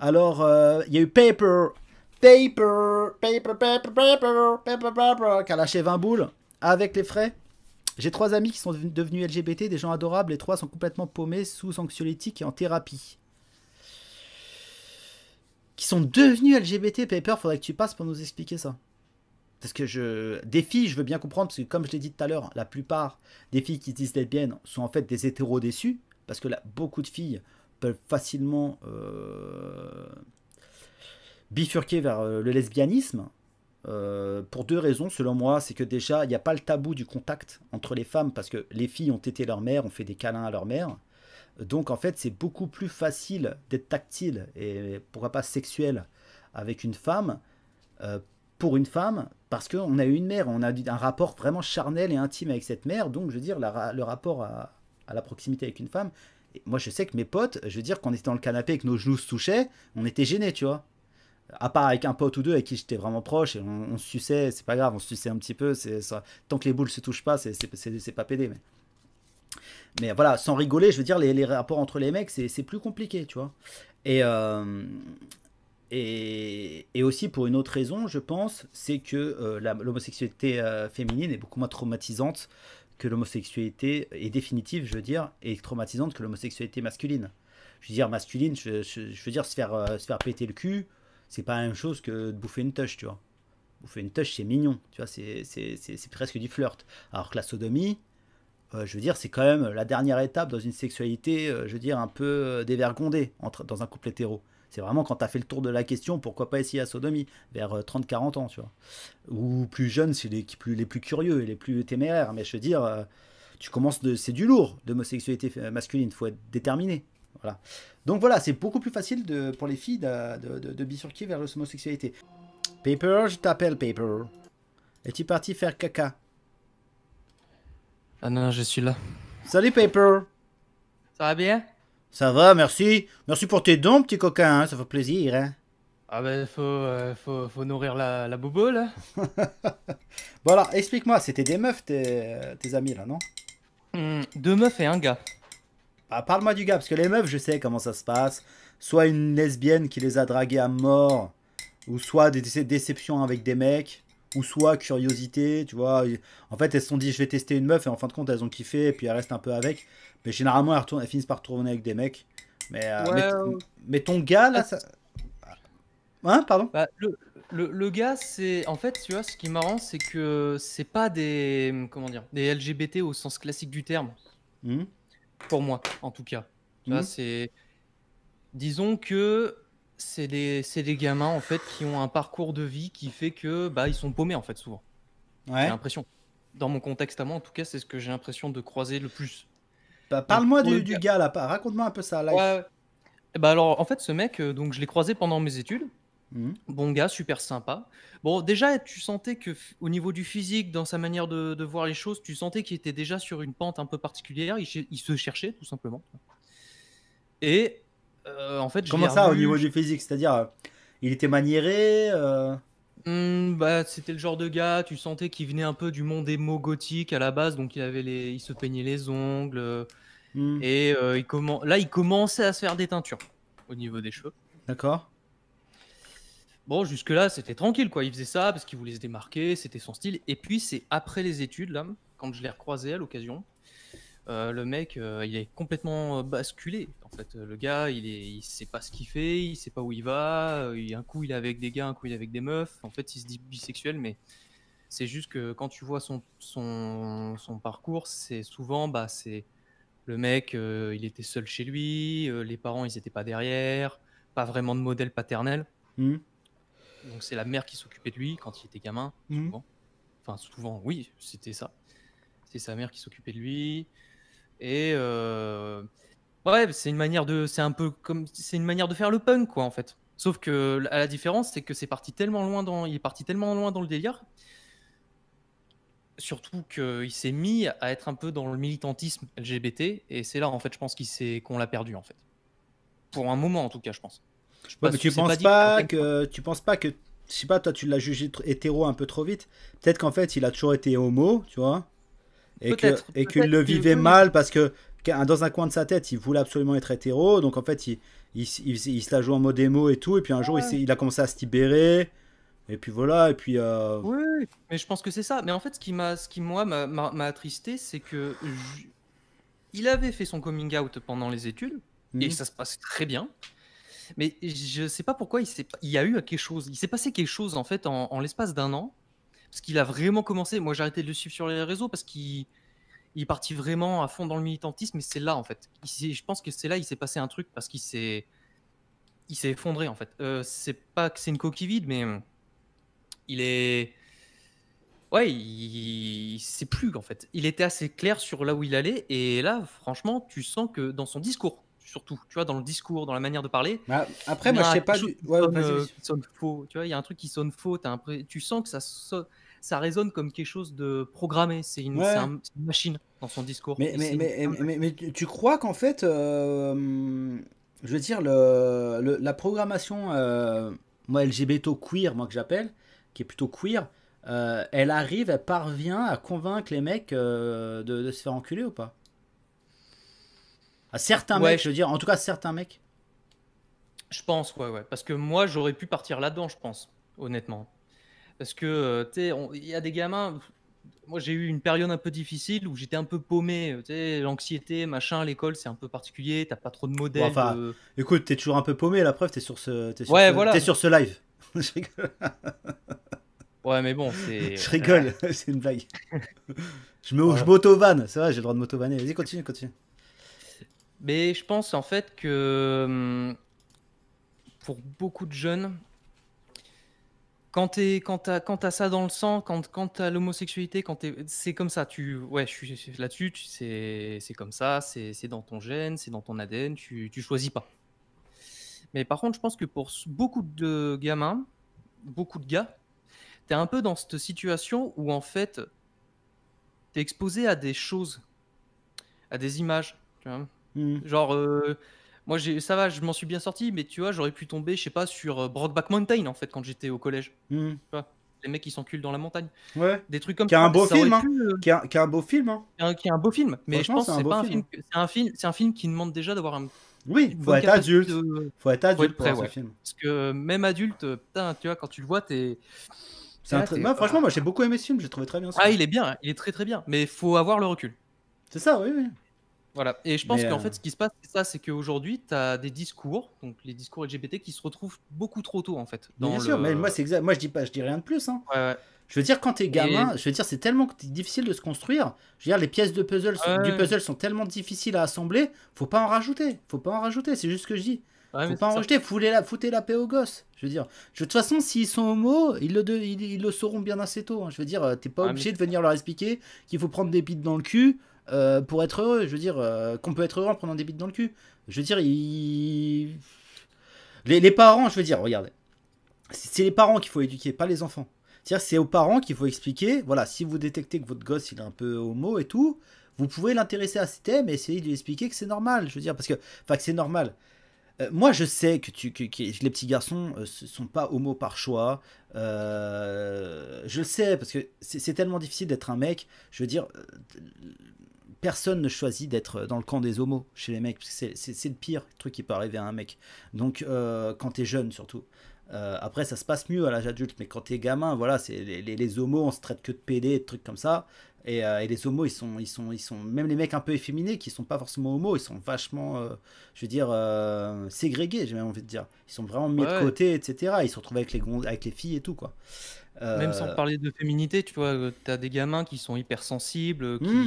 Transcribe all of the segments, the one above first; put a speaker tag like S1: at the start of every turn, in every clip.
S1: Alors, il y a eu Paper, qui a lâché 20 boules avec les frais. J'ai 3 amis qui sont devenus LGBT, des gens adorables. Les 3 sont complètement paumés sous anxiolytiques et en thérapie. Qui sont devenus LGBT, Paper, faudrait que tu passes pour nous expliquer ça. Parce que des filles, je veux bien comprendre, parce que comme je l'ai dit tout à l'heure, la plupart des filles qui disent lesbiennes sont en fait des hétéros déçus. Parce que là, beaucoup de filles peuvent facilement bifurquer vers le lesbianisme. Pour 2 raisons, selon moi. C'est que déjà, il n'y a pas le tabou du contact entre les femmes, parce que les filles ont été leur mère, ont fait des câlins à leur mère. Donc en fait, c'est beaucoup plus facile d'être tactile et pourquoi pas sexuel avec une femme, euh, pour une femme, parce qu'on a eu une mère, on a un rapport vraiment charnel et intime avec cette mère. Donc je veux dire, le rapport à la proximité avec une femme. Et moi, je sais que mes potes, je veux dire, quand on était dans le canapé et que nos genoux se touchaient, on était gênés, tu vois. À part avec un pote ou deux avec qui j'étais vraiment proche, et on se suçait, c'est pas grave, on se suçait un petit peu, ça, tant que les boules se touchent pas, c'est pas pédé. Mais voilà, sans rigoler, je veux dire, les rapports entre les mecs, c'est plus compliqué, tu vois. Et, euh, et aussi pour une autre raison, je pense, c'est que l'homosexualité féminine est beaucoup moins traumatisante que l'homosexualité, est définitive, je veux dire, et traumatisante que l'homosexualité masculine. Je veux dire, masculine, je veux dire, se faire péter le cul, c'est pas la même chose que de bouffer une touche, tu vois. Bouffer une touche, c'est mignon, tu vois, c'est presque du flirt. Alors que la sodomie, je veux dire, c'est quand même la dernière étape dans une sexualité, je veux dire, un peu dévergondée dans un couple hétéro. C'est vraiment quand t'as fait le tour de la question, pourquoi pas essayer la sodomie, vers 30-40 ans, tu vois. Ou plus jeune, c'est les plus curieux et les plus téméraires. Mais je veux dire, c'est du lourd d'homosexualité masculine, faut être déterminé. Voilà. Donc voilà, c'est beaucoup plus facile pour les filles de bifurquer vers l'homosexualité. Paper, je t'appelle Paper. Es-tu parti faire caca?
S2: Ah non, je suis là.
S1: Salut Paper.
S2: Ça va bien?
S1: Ça va, merci. Merci pour tes dons, petit coquin, hein, ça fait plaisir. Hein.
S2: Ah ben, faut nourrir la bobo, là.
S1: Bon alors, explique-moi, c'était des meufs tes amis là, non?
S2: 2 meufs et un gars.
S1: Bah, parle-moi du gars, parce que les meufs, je sais comment ça se passe. Soit une lesbienne qui les a dragués à mort, ou soit des déceptions avec des mecs, ou soit curiosité, tu vois. En fait, elles se sont dit, je vais tester une meuf, et en fin de compte, elles ont kiffé, et puis elles restent un peu avec. Mais généralement, elles finissent par retourner avec des mecs. Mais,
S2: Ouais.
S1: mais ton gars, là,
S2: Ouais,
S1: ça... Hein, pardon?
S2: bah, le gars, c'est. En fait, tu vois, ce qui est marrant, c'est que c'est pas des. Comment dire? Des LGBT au sens classique du terme.
S1: Hmm,
S2: Pour moi, en tout cas. Tu vois,
S1: hmm,
S2: c'est. Disons que c'est des gamins, en fait, qui ont un parcours de vie qui fait que, bah, ils sont paumés, en fait, souvent. J'ai
S1: ouais.
S2: l'impression. Dans mon contexte à moi, en tout cas, c'est ce que j'ai l'impression de croiser le plus.
S1: Bah,
S2: Donc,
S1: parle-moi
S2: pour le
S1: du
S2: gars.
S1: gars, là. Raconte-moi un peu sa
S2: Ouais,
S1: life.
S2: ouais. Et bah alors, en fait, ce mec, donc je l'ai croisé pendant mes études.
S1: Hmm,
S2: Bon gars, super sympa. Bon, déjà, tu sentais que au niveau du physique, dans sa manière de voir les choses, tu sentais qu'il était déjà sur une pente un peu particulière. Il se cherchait, tout simplement. Et en fait, je l'ai
S1: Comment ça, au
S2: revu.
S1: niveau du physique? C'est-à-dire, il était maniéré
S2: Bah, c'était le genre de gars, tu sentais qu'il venait un peu du monde émo gothique à la base, donc il se peignait les ongles.
S1: hmm,
S2: Et là, il commençait à se faire des teintures au niveau des cheveux.
S1: d'accord.
S2: Bon, jusque-là, c'était tranquille, quoi. Il faisait ça parce qu'il voulait se démarquer, c'était son style. Et puis, c'est après les études, là, quand je l'ai recroisé à l'occasion, le mec, il est complètement basculé. En fait, le gars, il sait pas ce qu'il fait, il sait pas où il va. Un coup, il est avec des gars, un coup, il est avec des meufs. En fait, il se dit bisexuel, mais c'est juste que quand tu vois son parcours, c'est souvent, bah, c'est le mec, il était seul chez lui, les parents, ils étaient pas derrière, pas vraiment de modèle paternel.
S1: Hmm,
S2: Donc c'est la mère qui s'occupait de lui quand il était gamin,
S1: hmm.
S2: souvent. Enfin, souvent, oui, c'était ça. C'est sa mère qui s'occupait de lui. Et ouais, c'est un peu comme, c'est une manière de faire le punk, quoi, en fait. Sauf que à la différence, c'est que il est parti tellement loin dans le délire, surtout qu'il s'est mis à être un peu dans le militantisme LGBT, et c'est là, en fait, je pense qu'on l'a perdu, en fait. Pour un moment, en tout cas, je pense.
S1: Ouais, mais
S2: Je sais pas dire pour quel point.
S1: tu penses pas que, je sais pas, toi tu l'as jugé hétéro un peu trop vite. Peut-être qu'en fait il a toujours été homo, tu vois,
S2: Peut-être,
S1: et qu'il
S2: peut-être
S1: le
S2: que
S1: vivait
S2: oui, oui.
S1: mal parce que dans un coin de sa tête, il voulait absolument être hétéro, donc en fait, il se la joue en mode émo et tout, et puis un jour,
S2: Ouais.
S1: il a commencé à se libérer, et puis voilà, et puis...
S2: Oui, oui, mais je pense que c'est ça. Mais en fait, ce qui moi, m'a attristé, c'est que il avait fait son coming out pendant les études, et
S1: hmm.
S2: ça se passait très bien. Mais je sais pas pourquoi il y a eu quelque chose. Il s'est passé quelque chose, en fait, en l'espace d'un an. Parce qu'il a vraiment commencé. Moi, j'ai arrêté de le suivre sur les réseaux parce qu'il est parti vraiment à fond dans le militantisme. Et c'est là, en fait. Je pense que c'est là, il s'est passé un truc parce il s'est effondré, en fait. C'est pas que c'est une coquille vide, mais il est. Ouais, il sait plus en fait. Il était assez clair sur là où il allait et là, franchement, tu sens que dans son discours, surtout, tu vois, dans le discours, dans la manière de parler,
S1: Bah, après,
S2: il y
S1: moi, je
S2: a
S1: sais
S2: quelque
S1: pas
S2: chose
S1: du... Ouais, vas-y, vas-y.
S2: qui sonne faux. Tu vois, il y a un truc qui sonne faux. Tu sens que ça résonne comme quelque chose de programmé.
S1: Ouais.
S2: C'est une machine dans son discours.
S1: Mais,
S2: Et
S1: mais,
S2: c'est une...
S1: mais, mais tu crois qu'en fait, je veux dire, la programmation, moi, LGBT queer, moi que j'appelle, qui est plutôt queer, elle parvient à convaincre les mecs de se faire enculer ou pas? À certains
S2: Ouais,
S1: mecs, je veux dire, en tout cas certains mecs.
S2: je pense, ouais, ouais. Parce que moi, j'aurais pu partir là-dedans, je pense, honnêtement. Parce que, tu sais, il y a des gamins. Moi, j'ai eu une période un peu difficile où j'étais un peu paumé. Tu sais, l'anxiété, machin, l'école, c'est un peu particulier. T'as pas trop de
S1: Bon,
S2: modèles
S1: enfin,
S2: de.
S1: écoute, t'es toujours un peu paumé, la preuve,
S2: Ouais,
S1: t'es
S2: voilà.
S1: sur ce live. Je rigole,
S2: Ouais, mais bon, c'est.
S1: je rigole, c'est une blague. Je
S2: Voilà.
S1: m'auto-vanne, c'est vrai, j'ai le droit de m'auto-vanner. Vas-y, continue, continue.
S2: Mais je pense en fait que pour beaucoup de jeunes, quand t'as ça dans le sang, quand t'as l'homosexualité, c'est comme ça. Ouais, je suis là-dessus. C'est comme ça. C'est dans ton gène, c'est dans ton ADN. Tu choisis pas. Mais par contre, je pense que pour beaucoup de gamins, beaucoup de gars, t'es un peu dans cette situation où en fait, t'es exposé à des choses, à des images. Tu vois.
S1: Hmm,
S2: Genre, moi, ça va, je m'en suis bien sorti, mais tu vois, j'aurais pu tomber, je sais pas, sur Brokeback Mountain en fait quand j'étais au collège.
S1: hmm.
S2: Tu vois, les mecs qui s'enculent dans la montagne,
S1: Ouais.
S2: des trucs comme
S1: Qui a
S2: ça.
S1: un beau
S2: Ça aurait
S1: film,
S2: pu,
S1: hein. Qui a un beau film, hein.
S2: qui est un beau film, mais je
S1: Franchement,
S2: pense
S1: c'est
S2: que
S1: un
S2: c'est
S1: beau
S2: pas un
S1: film,
S2: film,
S1: hein.
S2: c'est un film qui demande déjà d'avoir
S1: Oui,
S2: une
S1: faut
S2: bonne
S1: être
S2: capacité
S1: adulte.
S2: de,
S1: Faut être
S2: faut
S1: adulte
S2: être
S1: pour
S2: prêt,
S1: voir ce
S2: ouais.
S1: film.
S2: Parce que même adulte, putain, tu vois, quand tu le vois, t'es là,
S1: Moi, franchement, moi, j'ai beaucoup aimé ce film. J'ai trouvé très bien ce
S2: ah,
S1: film.
S2: il est bien, hein, il est très très bien, mais il faut avoir le recul.
S1: C'est ça, oui, oui.
S2: Voilà. Et je pense
S1: Mais,
S2: qu'en fait, ce qui se passe, c'est ça, c'est qu'aujourd'hui, tu as des discours, donc les discours LGBT, qui se retrouvent beaucoup trop tôt, en fait,
S1: mais bien
S2: dans
S1: sûr, mais
S2: le.
S1: moi, c'est exact. Moi, je dis pas, je dis rien de plus, hein.
S2: Ouais, ouais.
S1: Je veux dire, quand t'es
S2: Et.
S1: gamin, je veux dire, c'est tellement difficile de se construire. Je veux dire, les pièces du
S2: Ouais,
S1: puzzle sont tellement difficiles à assembler. Faut pas en rajouter. Faut pas en rajouter. C'est juste ce que je dis.
S2: ouais,
S1: Faut
S2: mais
S1: pas
S2: c'est
S1: en
S2: ça.
S1: rajouter. Foutez la paix aux gosses. Je veux dire, de toute façon, s'ils sont homo, ils le sauront bien assez tôt, hein. Je veux dire, t'es pas
S2: Ouais, mais
S1: obligé
S2: c'est
S1: de
S2: ça.
S1: venir leur expliquer qu'il faut prendre des bites dans le cul pour être heureux. Je veux dire, qu'on peut être heureux en prenant des bites dans le cul. Je veux dire, les parents, je veux dire, regardez, c'est les parents qu'il faut éduquer, pas les enfants. C'est-à-dire, c'est aux parents qu'il faut expliquer, voilà, si vous détectez que votre gosse il est un peu homo et tout, vous pouvez l'intéresser à ces thèmes et essayer de lui expliquer que c'est normal. Je veux dire, parce que, enfin, que c'est normal. Moi, je sais que les petits garçons ne sont pas homo par choix. Je le sais, parce que c'est tellement difficile d'être un mec. Je veux dire, personne ne choisit d'être dans le camp des homos chez les mecs. Parce que c'est le pire truc qui peut arriver à un mec. Donc, quand t'es jeune, surtout. Après, ça se passe mieux à l'âge adulte, mais quand t'es gamin, voilà, c'est les homos, on se traite que de PD, de trucs comme ça. Et les homos, même les mecs un peu efféminés, qui sont pas forcément homos, ils sont vachement, je veux dire, ségrégés, j'ai même envie de dire. Ils sont vraiment mis de
S2: Ouais,
S1: côté, etc. Ils se retrouvent avec les filles et tout, quoi.
S2: même sans
S1: Euh,
S2: parler de féminité, tu vois, tu as des gamins qui sont hypersensibles,
S1: hmm.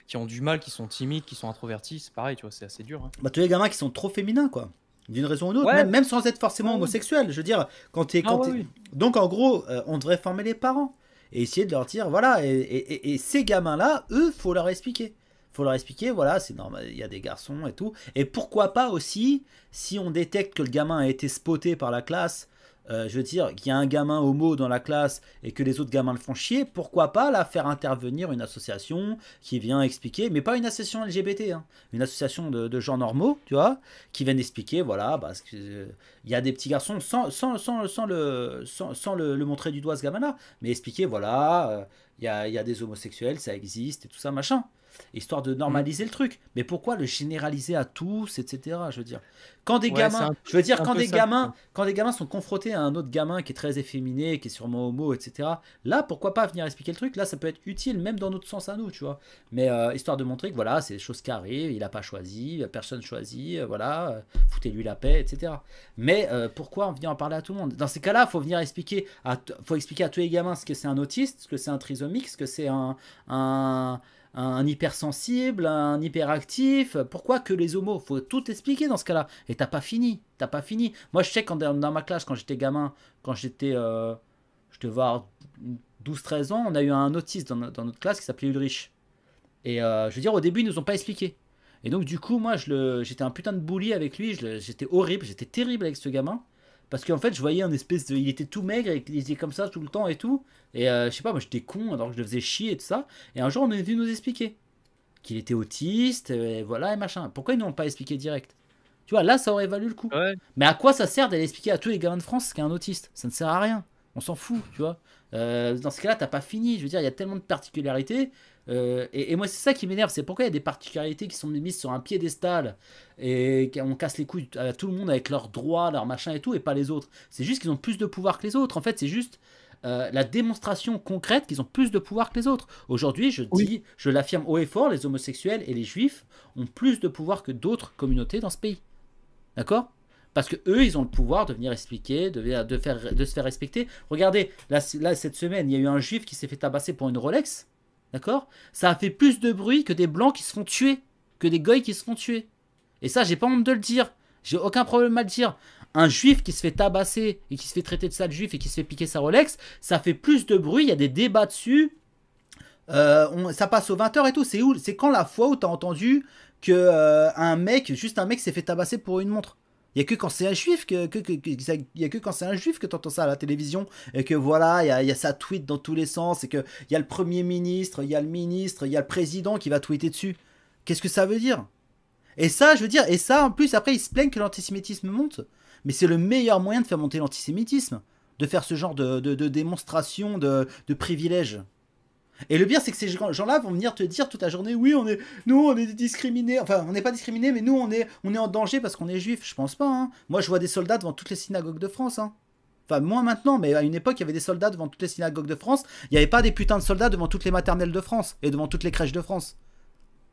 S2: qui ont du mal, qui sont timides, qui sont introvertis. C'est pareil, tu vois, c'est assez dur, hein.
S1: Bah, tous les gamins qui sont trop féminins, quoi. D'une raison ou d'une autre,
S2: Ouais,
S1: même sans être
S2: ouais,
S1: forcément
S2: ouais.
S1: homosexuel. Je veux dire,
S2: Ah, ouais, oui.
S1: Donc, en gros, on devrait former les parents et essayer de leur dire, voilà, et ces gamins-là, eux, faut leur expliquer. Faut leur expliquer, voilà, c'est normal, il y a des garçons et tout. Et pourquoi pas aussi, si on détecte que le gamin a été spoté par la classe, je veux dire, qu'il y a un gamin homo dans la classe et que les autres gamins le font chier, pourquoi pas là faire intervenir une association qui vient expliquer, mais pas une association LGBT, hein, une association de gens normaux, tu vois, qui viennent expliquer, voilà, parce que il y a des petits garçons sans le montrer du doigt ce gamin-là, mais expliquer, voilà, il y a des homosexuels, ça existe et tout ça, machin. histoire de
S2: Mm.
S1: normaliser le truc. Mais pourquoi le généraliser à tous, etc. Je veux dire, quand des
S2: Ouais, c'est
S1: gamins, je veux dire,
S2: un peu ça le problème.
S1: quand des gamins sont confrontés à un autre gamin qui est très efféminé, qui est sûrement homo, etc. Là, pourquoi pas venir expliquer le truc? Là, ça peut être utile, même dans notre sens à nous, tu vois. Mais histoire de montrer que voilà, c'est des choses qui arrivent, il a pas choisi, personne choisit, voilà, foutez-lui la paix, etc. Mais pourquoi on vient en parler à tout le monde? Dans ces cas-là, faut venir expliquer faut expliquer à tous les gamins ce que c'est un autiste, ce que c'est un trisomique, ce que c'est un, un hypersensible, un hyperactif. Pourquoi que les homos? Faut tout expliquer dans ce cas-là. Et t'as pas fini. T'as pas fini. Moi, je sais quand dans ma classe, quand j'étais gamin, quand j'étais, je devais avoir 12-13 ans, on a eu un autiste dans notre classe qui s'appelait Ulrich. Et je veux dire, au début, ils nous ont pas expliqué. Et donc, du coup, moi, j'étais un putain de bully avec lui. J'étais horrible, j'étais terrible avec ce gamin. Parce qu'en fait, je voyais un espèce de. Il était tout maigre, et il était comme ça tout le temps et tout. Et je sais pas, moi, j'étais con, alors que je le faisais chier et tout ça. Et un jour, on est venu nous expliquer qu'il était autiste, et voilà, et machin. Pourquoi ils n'ont pas expliqué direct? Tu vois, là, ça aurait valu le coup.
S2: Ouais.
S1: Mais à quoi ça sert d'aller expliquer à tous les gamins de France qu'un autiste? Ça ne sert à rien. On s'en fout, tu vois. Dans ce cas-là, t'as pas fini. Je veux dire, il y a tellement de particularités. Et moi, c'est ça qui m'énerve. C'est pourquoi il y a des particularités qui sont mises sur un piédestal et qu'on casse les couilles à tout le monde avec leurs droits, leurs machins et tout, et pas les autres. C'est juste qu'ils ont plus de pouvoir que les autres. En fait, c'est juste la démonstration concrète qu'ils ont plus de pouvoir que les autres. Aujourd'hui,
S2: Oui.
S1: je l'affirme haut et fort, les homosexuels et les juifs ont plus de pouvoir que d'autres communautés dans ce pays. D'accord? Parce que eux, ils ont le pouvoir de venir expliquer, de se faire respecter. Regardez, là, cette semaine, il y a eu un juif qui s'est fait tabasser pour une Rolex. D'accord? Ça a fait plus de bruit que des blancs qui se font tuer, que des goys qui se font tuer. Et ça, j'ai pas honte de le dire. J'ai aucun problème à le dire. Un juif qui se fait tabasser et qui se fait traiter de sale juif et qui se fait piquer sa Rolex, ça fait plus de bruit, il y a des débats dessus. Ça passe aux 20h et tout. C'est où? C'est quand la fois où t'as entendu que juste un mec s'est fait tabasser pour une montre? Il y a que quand c'est un juif il y a que quand c'est un juif que t'entends ça à la télévision et que voilà, il y a ça tweet dans tous les sens et que il y a le premier ministre, il y a le ministre, il y a le président qui va tweeter dessus. Qu'est-ce que ça veut dire? Et ça, je veux dire, et ça en plus après ils se plaignent que l'antisémitisme monte. Mais c'est le meilleur moyen de faire monter l'antisémitisme, de faire ce genre de démonstration de privilèges. Et le pire, c'est que ces gens-là vont venir te dire toute la journée, oui, nous, on est discriminés. Enfin, on n'est pas discriminés, mais nous, on est en danger parce qu'on est juifs. Je pense pas. Hein. Moi, je vois des soldats devant toutes les synagogues de France. Hein. Enfin, moins maintenant, mais à une époque, il y avait des soldats devant toutes les synagogues de France. Il n'y avait pas des putains de soldats devant toutes les maternelles de France et devant toutes les crèches de France.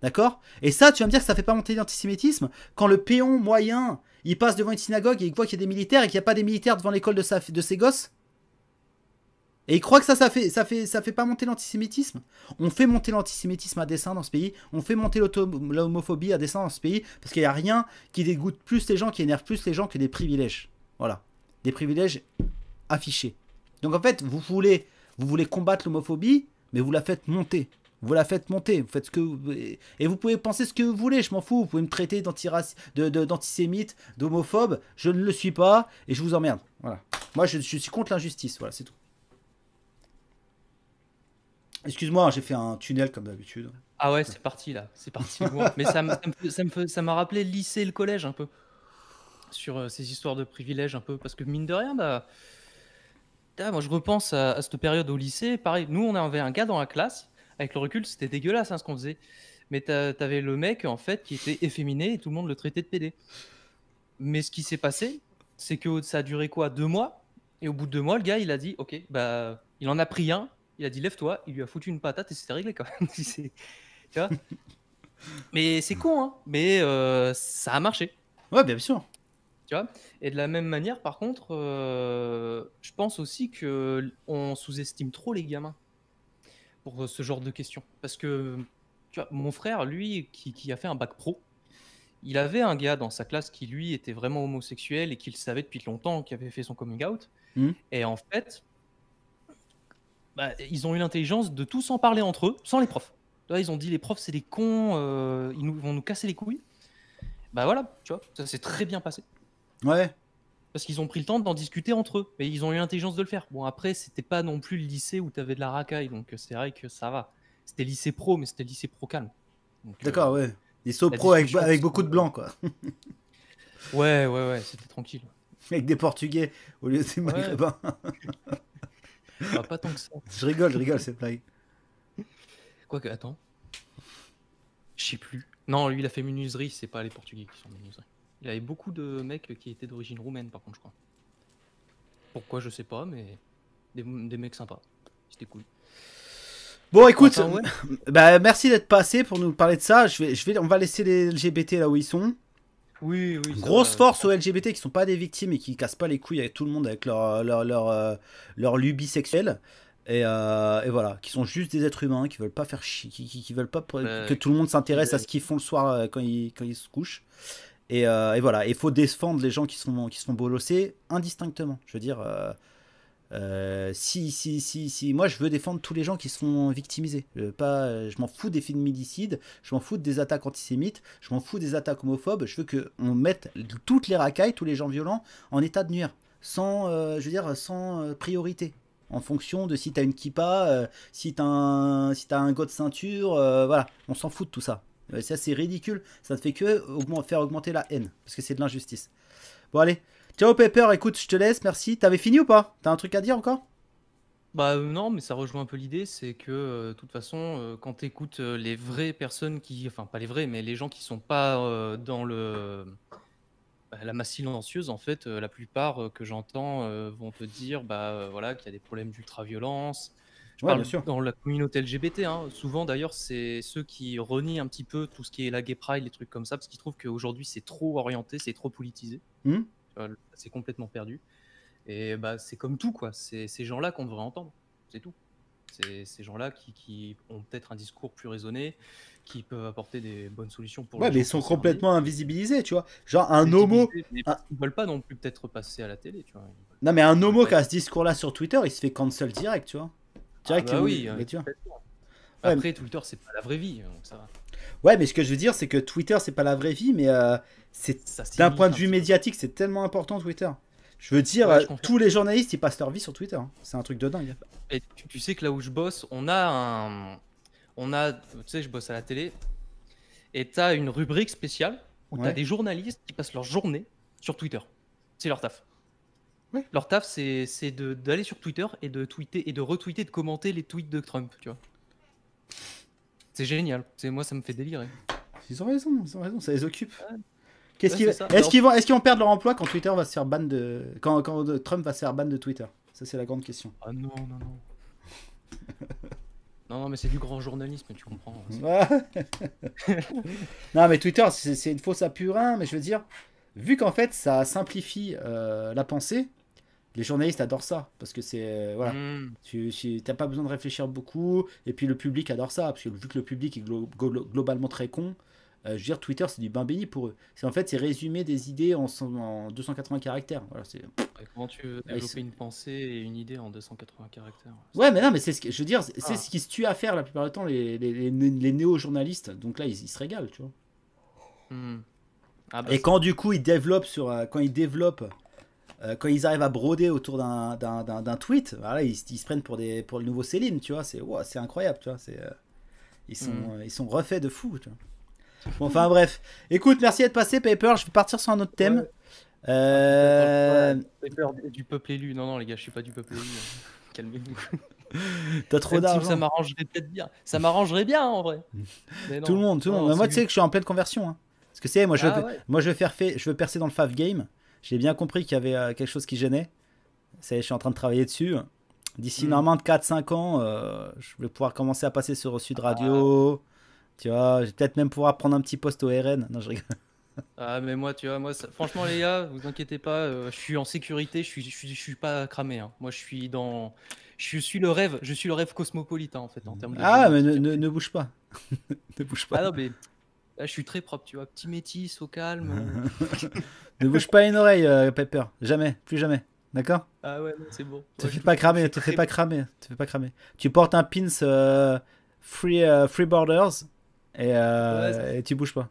S1: D'accord? Et ça, tu vas me dire que ça fait pas monter l'antisémitisme quand le péon moyen, il passe devant une synagogue et il voit qu'il y a des militaires et qu'il n'y a pas des militaires devant l'école de ses gosses? Et il croit que ça fait pas monter l'antisémitisme. On fait monter l'antisémitisme à dessein dans ce pays. On fait monter l'homophobie à dessein dans ce pays. Parce qu'il n'y a rien qui dégoûte plus les gens, qui énerve plus les gens que des privilèges. Voilà. Des privilèges affichés. Donc en fait, vous voulez combattre l'homophobie, mais vous la faites monter. Vous la faites monter. Vous faites ce que et vous pouvez penser ce que vous voulez. Je m'en fous. Vous pouvez me traiter d'antisémite, d'homophobe. Je ne le suis pas. Et je vous emmerde. Voilà. Moi, je suis contre l'injustice. Voilà, c'est tout. Excuse-moi, j'ai fait un tunnel comme d'habitude.
S2: Ah ouais, c'est parti là, c'est parti loin. Mais ça m'a rappelé le lycée et le collège un peu, sur ces histoires de privilèges un peu, parce que mine de rien, bah, moi je repense à cette période au lycée, pareil, nous on avait un gars dans la classe, avec le recul c'était dégueulasse hein, ce qu'on faisait, mais t'avais le mec en fait qui était efféminé et tout le monde le traitait de pédé. Mais ce qui s'est passé, c'est que ça a duré quoi, 2 mois, et au bout de 2 mois, le gars il a dit, ok, bah, il en a pris un, il a dit lève-toi, il lui a foutu une patate et c'était réglé quand même. Tu vois. Mais c'est con, hein. Mais ça a marché,
S1: Ouais, bien sûr.
S2: tu vois. Et de la même manière, par contre, je pense aussi que on sous-estime trop les gamins pour ce genre de questions. Parce que, tu vois, mon frère, lui, qui a fait un bac pro, il avait un gars dans sa classe qui, lui, était vraiment homosexuel et qu'il savait depuis longtemps, qui avait fait son coming out. Et en fait, bah, ils ont eu l'intelligence de tous en parler entre eux, sans les profs. Là, ils ont dit les profs c'est des cons, vont nous casser les couilles. Bah voilà, tu vois, ça s'est très bien passé.
S1: Ouais.
S2: Parce qu'ils ont pris le temps d'en discuter entre eux. Et ils ont eu l'intelligence de le faire. Bon, après, c'était pas non plus le lycée où t'avais de la racaille, donc c'est vrai que ça va. C'était lycée pro, mais c'était lycée pro calme.
S1: D'accord, ouais. Des sauts
S2: la
S1: pro
S2: discussion
S1: avec beaucoup de blancs, quoi.
S2: Ouais, c'était tranquille.
S1: Avec des portugais au lieu des
S2: Ouais,
S1: maghrébins.
S2: bah, pas tant que ça.
S1: Je rigole, cette blague.
S2: Quoique, attends. sais plus. Non, lui, il a fait menuiserie, c'est pas les Portugais qui sont menuiserie. Il avait beaucoup de mecs qui étaient d'origine roumaine, par contre, je crois. Pourquoi, je sais pas, mais des mecs sympas. C'était cool.
S1: Bon, écoute,
S2: Enfin, ouais.
S1: bah, merci d'être passé pour nous parler de ça. On va laisser les LGBT là où ils sont.
S2: Oui, ça
S1: Grosse
S2: va.
S1: force aux LGBT qui sont pas des victimes et qui cassent pas les couilles avec tout le monde avec leur lubie sexuelle. Et voilà, qui sont juste des êtres humains, qui veulent pas faire chier, qui veulent pas que tout le monde s'intéresse à ce qu'ils font le soir quand ils se couchent. Et voilà, il faut défendre les gens qui se font bolosser indistinctement. Je veux dire, si, moi je veux défendre tous les gens qui sont victimisés. Je m'en fous des féminicides, je m'en fous des attaques antisémites, je m'en fous des attaques homophobes. Je veux qu'on mette toutes les racailles, tous les gens violents en état de nuire, sans priorité. En fonction de si t'as une kippa, si t'as un god ceinture, voilà, on s'en fout de tout ça. Ça c'est ridicule, ça ne fait que faire augmenter la haine, parce que c'est de l'injustice. Bon allez, ciao Pepper, écoute, je te laisse, merci. T'avais fini ou pas? T'as un truc à dire encore?
S2: Bah non, mais ça rejoint un peu l'idée, c'est que de toute façon, quand tu écoutes les vraies personnes enfin pas les vrais, mais les gens qui sont pas dans la masse silencieuse, en fait, la plupart que j'entends vont te dire voilà, qu'il y a des problèmes d'ultra-violence. Je
S1: Ouais, bien
S2: parle
S1: sûr.
S2: dans la communauté LGBT, hein. Souvent d'ailleurs, c'est ceux qui renient un petit peu tout ce qui est la gay pride, les trucs comme ça, parce qu'ils trouvent qu'aujourd'hui c'est trop orienté, c'est trop politisé.
S1: Hmm.
S2: C'est complètement perdu. Et c'est comme tout, quoi. C'est ces gens-là qu'on devrait entendre. C'est tout. C'est ces gens-là qui ont peut-être un discours plus raisonné, qui peuvent apporter des bonnes solutions pour
S1: Ouais,
S2: les
S1: mais
S2: gens
S1: ils sont
S2: concernés.
S1: complètement invisibilisés, tu vois. Genre un homo.
S2: Visibilisés, mais
S1: un-
S2: ils veulent pas non plus peut-être passer à la télé, tu vois.
S1: Non, mais un
S2: Ils veulent
S1: homo
S2: pas
S1: qui a
S2: être...
S1: ce discours-là sur Twitter, il se fait cancel direct, tu vois.
S2: Ah
S1: Direct,
S2: bah oui,
S1: tu vois.
S2: complètement.
S1: Ouais,
S2: Après, Twitter, c'est pas la vraie vie, donc ça va.
S1: ouais, mais ce que je veux dire, c'est que Twitter, c'est pas la vraie vie, mais c'est
S2: Ça
S1: d'un point
S2: s'immisce
S1: de
S2: un
S1: vue
S2: petit peu.
S1: médiatique, c'est tellement important Twitter. Je veux dire,
S2: Ouais, je confirme.
S1: tous les journalistes, ils passent leur vie sur Twitter, hein. C'est un truc de dingue.
S2: Et tu sais que là où je bosse, tu sais, je bosse à la télé, et tu as une rubrique spéciale où tu as
S1: Ouais.
S2: des journalistes qui passent leur journée sur Twitter. C'est leur taf.
S1: Ouais.
S2: Leur taf, c'est d'aller sur Twitter et de tweeter et de retweeter, de commenter les tweets de Trump, tu vois. C'est génial. Moi, ça me fait délirer.
S1: Ils ont raison, ça les occupe.
S2: Ouais,
S1: Est-ce
S2: c'est ça.
S1: qu'ils vont perdre leur emploi quand Twitter va se faire ban de. Quand Trump va se faire ban de Twitter? Ça, c'est la grande question.
S2: Ah non. Non, mais c'est du grand journalisme, tu comprends.
S1: Ouais. Non, mais Twitter, c'est une fausse à purin, mais je veux dire, vu qu'en fait, ça simplifie la pensée, les journalistes adorent ça, parce que c'est... voilà.
S2: Hmm.
S1: Tu n'as pas besoin de réfléchir beaucoup, et puis le public adore ça, parce que vu que le public est globalement très con, je veux dire, Twitter, c'est du bain béni pour eux. C'est résumer des idées en 280 caractères. Voilà, c'est...
S2: Et comment tu veux développer une pensée et une idée en 280 caractères?
S1: Ouais, mais non, mais c'est ce que je veux dire, c'est
S2: Ah.
S1: ce qui se tue à faire la plupart du temps les néo-journalistes. Donc là, ils se régalent, tu vois.
S2: Hmm. Ah
S1: Et quand du coup ils développent quand ils arrivent à broder autour d'un tweet, voilà, ils se prennent pour le nouveau Céline, tu vois. C'est incroyable, tu vois. Ils sont refaits de fou, tu vois. Bon, enfin bref. Écoute, merci d'être passé, Paper. Je vais partir sur un autre thème.
S2: J'ai peur du peuple élu. Non, les gars, je suis pas du peuple élu. Calmez-vous.
S1: T'as trop
S2: Même si ça
S1: d'argent.
S2: m'arrangerait peut-être bien. Ça m'arrangerait bien en vrai. Mais non.
S1: Tout le monde.
S2: Non,
S1: Moi, tu sais que je suis en pleine conversion, hein. Parce que moi, je veux percer dans le Fav Game. J'ai bien compris qu'il y avait quelque chose qui gênait. Je suis en train de travailler dessus. D'ici normalement de 4-5 ans, je vais pouvoir commencer à passer sur Sud Radio. Tu vois, je vais peut-être même pouvoir prendre un petit poste au RN. Non, je rigole.
S2: Ah, mais moi, tu vois, franchement, les gars, vous inquiétez pas, je suis en sécurité, je suis pas cramé, hein. Moi, je suis le rêve cosmopolite, hein, en fait, en termes de
S1: Ah, mais
S2: génétique.
S1: ne bouge pas. Ne bouge pas.
S2: Ah non, mais là, je suis très propre, tu vois, petit métis, au calme.
S1: Ne bouge pas une oreille, Pepper. Jamais, plus jamais. D'accord?
S2: Ah ouais, non, c'est bon.
S1: Te
S2: Ouais,
S1: fais pas cramer, te fais pas cramer. Tu portes un pins Free Borders et tu bouges pas.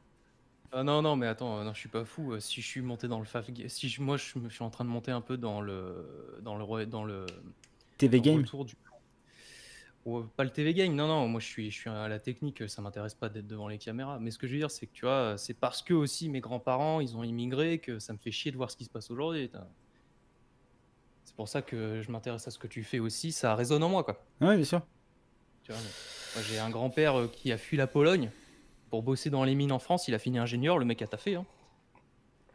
S2: Ah non, mais attends, non, je suis pas fou. Si je suis monté dans le moi, je suis en train de monter un peu dans le
S1: TV Game.
S2: retour du. Oh, pas le TV game, non, moi je suis à la technique, ça m'intéresse pas d'être devant les caméras. Mais ce que je veux dire, c'est que tu vois, c'est parce que aussi mes grands-parents, ils ont immigré que ça me fait chier de voir ce qui se passe aujourd'hui. C'est pour ça que je m'intéresse à ce que tu fais aussi, ça résonne en moi, quoi.
S1: Oui, bien sûr.
S2: Tu vois, moi j'ai un grand-père qui a fui la Pologne. pour bosser dans les mines en France. Il a fini ingénieur, le mec a taffé. Hein.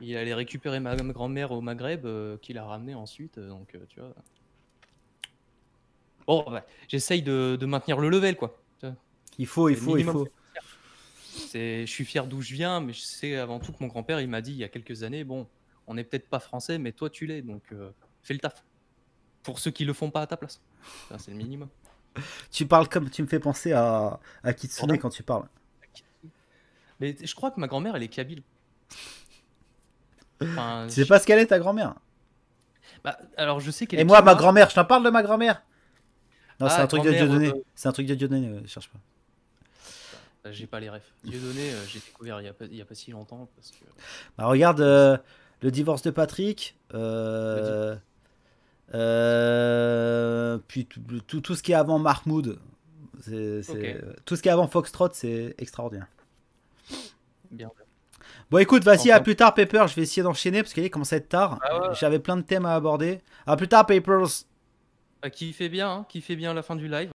S2: Il allait récupérer ma grand-mère au Maghreb, qu'il a ramené ensuite. Donc, tu vois. Bon, bah, j'essaye de maintenir le level, quoi.
S1: Il faut.
S2: Je suis fier d'où je viens, mais je sais avant tout que mon grand-père, il m'a dit il y a quelques années, bon, on n'est peut-être pas français, mais toi, tu l'es, donc fais le taf. Pour ceux qui le font pas à ta place. C'est le minimum.
S1: Tu parles comme tu me fais penser à Kitsune
S2: Pardon.
S1: quand tu parles.
S2: Mais je crois que ma grand-mère, elle est kabyle. Enfin,
S1: Tu sais pas ce qu'elle est ta grand-mère?
S2: bah, alors je sais qu'elle
S1: Et
S2: est
S1: moi, ma
S2: chinoise.
S1: grand-mère, je t'en parle de ma grand-mère? Non, c'est
S2: Ah,
S1: un truc de
S2: grand-mère,
S1: Dieudonné. C'est un truc de Dieudonné, cherche pas.
S2: j'ai pas les refs. Dieudonné, j'ai découvert il y a pas si longtemps parce que
S1: Bah, regarde le divorce de Patrick. Puis tout ce qui est avant Mahmoud.
S2: Ok.
S1: Tout ce qui est avant Foxtrot, c'est extraordinaire.
S2: Bien.
S1: Bon, écoute, vas-y, à
S2: Enfin,
S1: plus tard, Pepper. Je vais essayer d'enchaîner parce qu'il commence à être tard.
S2: ah ouais.
S1: J'avais plein de thèmes à aborder. À plus tard, Papers.
S2: Qui fait bien la fin du live.